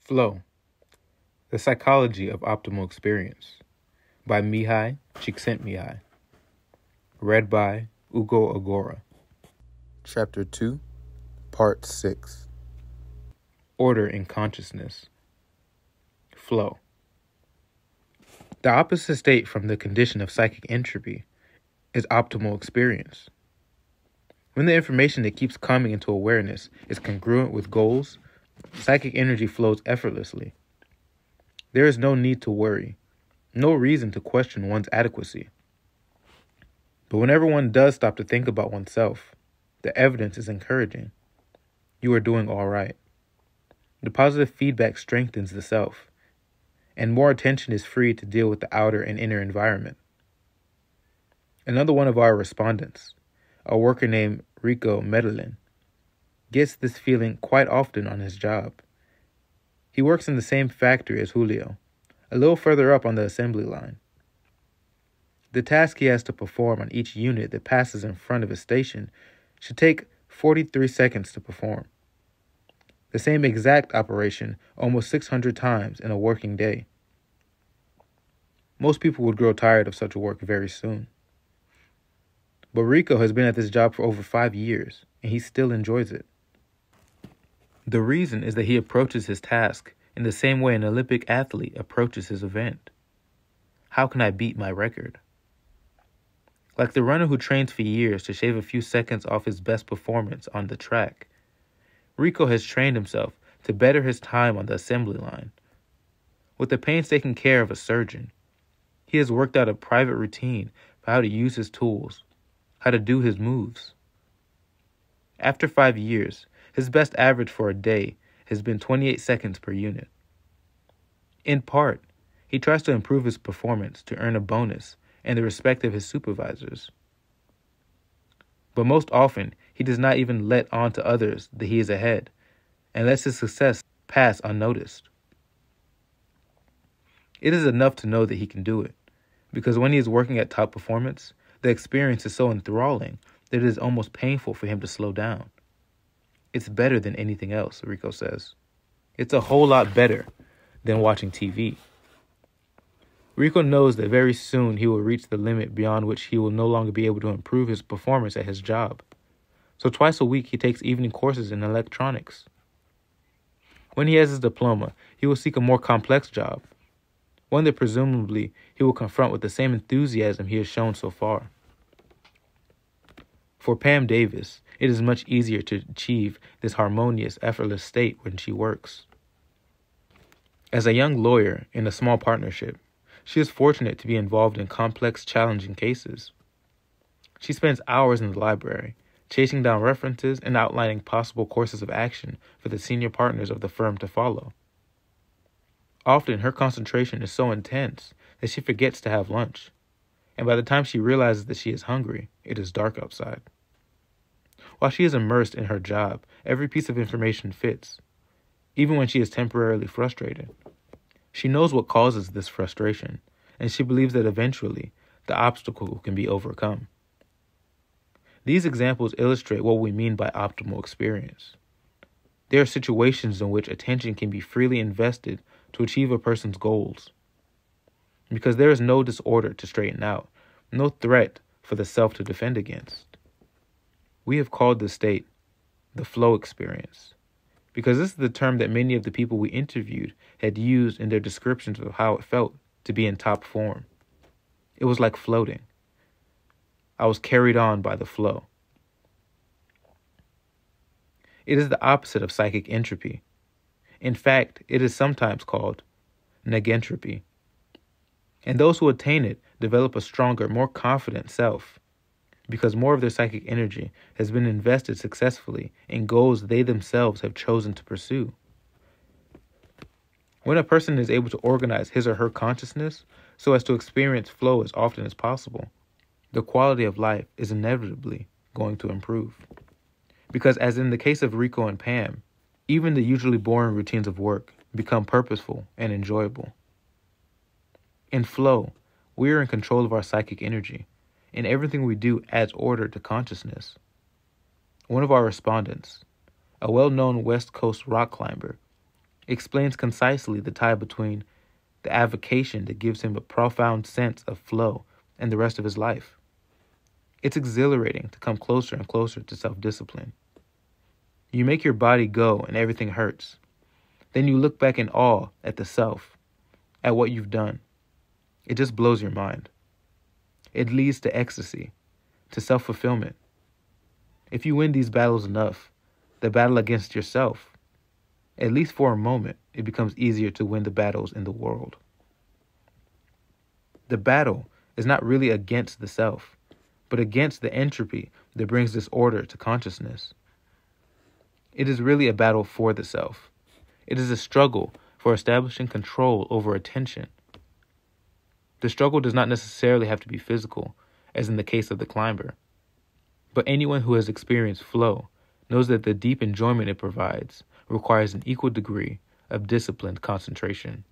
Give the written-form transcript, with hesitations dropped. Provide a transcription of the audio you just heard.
Flow, The Psychology of Optimal Experience by Mihaly Csikszentmihalyi. Read by Ugo Agoruah. Chapter 2, Part 6. Order in Consciousness. Flow. The opposite state from the condition of psychic entropy is optimal experience. When the information that keeps coming into awareness is congruent with goals, psychic energy flows effortlessly. There is no need to worry, no reason to question one's adequacy. But whenever one does stop to think about oneself, the evidence is encouraging. You are doing all right. The positive feedback strengthens the self, and more attention is free to deal with the outer and inner environment. Another one of our respondents, a worker named Rico Medellin, gets this feeling quite often on his job. He works in the same factory as Julio, a little further up on the assembly line. The task he has to perform on each unit that passes in front of his station should take 43 seconds to perform. The same exact operation almost 600 times in a working day. Most people would grow tired of such work very soon. But Rico has been at this job for over 5 years, and he still enjoys it. The reason is that he approaches his task in the same way an Olympic athlete approaches his event. How can I beat my record? Like the runner who trains for years to shave a few seconds off his best performance on the track, Rico has trained himself to better his time on the assembly line. With the painstaking care of a surgeon, he has worked out a private routine for how to use his tools, how to do his moves. After 5 years, his best average for a day has been 28 seconds per unit. In part, he tries to improve his performance to earn a bonus and the respect of his supervisors. But most often, he does not even let on to others that he is ahead, and lets his success pass unnoticed. It is enough to know that he can do it, because when he is working at top performance, the experience is so enthralling that it is almost painful for him to slow down. It's better than anything else, Rico says. It's a whole lot better than watching TV. Rico knows that very soon he will reach the limit beyond which he will no longer be able to improve his performance at his job. So twice a week he takes evening courses in electronics. When he has his diploma, he will seek a more complex job, one that presumably he will confront with the same enthusiasm he has shown so far. For Pam Davis, it is much easier to achieve this harmonious, effortless state when she works. As a young lawyer in a small partnership, she is fortunate to be involved in complex, challenging cases. She spends hours in the library, chasing down references and outlining possible courses of action for the senior partners of the firm to follow. Often, her concentration is so intense that she forgets to have lunch, and by the time she realizes that she is hungry, it is dark outside. While she is immersed in her job, every piece of information fits, even when she is temporarily frustrated. She knows what causes this frustration, and she believes that eventually the obstacle can be overcome. These examples illustrate what we mean by optimal experience. There are situations in which attention can be freely invested to achieve a person's goals, because there is no disorder to straighten out, no threat for the self to defend against. We have called this state the flow experience, because this is the term that many of the people we interviewed had used in their descriptions of how it felt to be in top form. It was like floating. I was carried on by the flow. It is the opposite of psychic entropy. In fact, it is sometimes called negentropy. And those who attain it develop a stronger, more confident self, because more of their psychic energy has been invested successfully in goals they themselves have chosen to pursue. When a person is able to organize his or her consciousness so as to experience flow as often as possible, the quality of life is inevitably going to improve. Because as in the case of Rico and Pam, even the usually boring routines of work become purposeful and enjoyable. In flow, we are in control of our psychic energy, and everything we do adds order to consciousness. One of our respondents, a well-known West Coast rock climber, explains concisely the tie between the avocation that gives him a profound sense of flow and the rest of his life. It's exhilarating to come closer and closer to self-discipline. You make your body go and everything hurts. Then you look back in awe at the self, at what you've done. It just blows your mind. It leads to ecstasy, to self-fulfillment. If you win these battles enough, the battle against yourself, at least for a moment, it becomes easier to win the battles in the world. The battle is not really against the self, but against the entropy that brings disorder to consciousness. It is really a battle for the self. It is a struggle for establishing control over attention. The struggle does not necessarily have to be physical, as in the case of the climber. But anyone who has experienced flow knows that the deep enjoyment it provides requires an equal degree of disciplined concentration.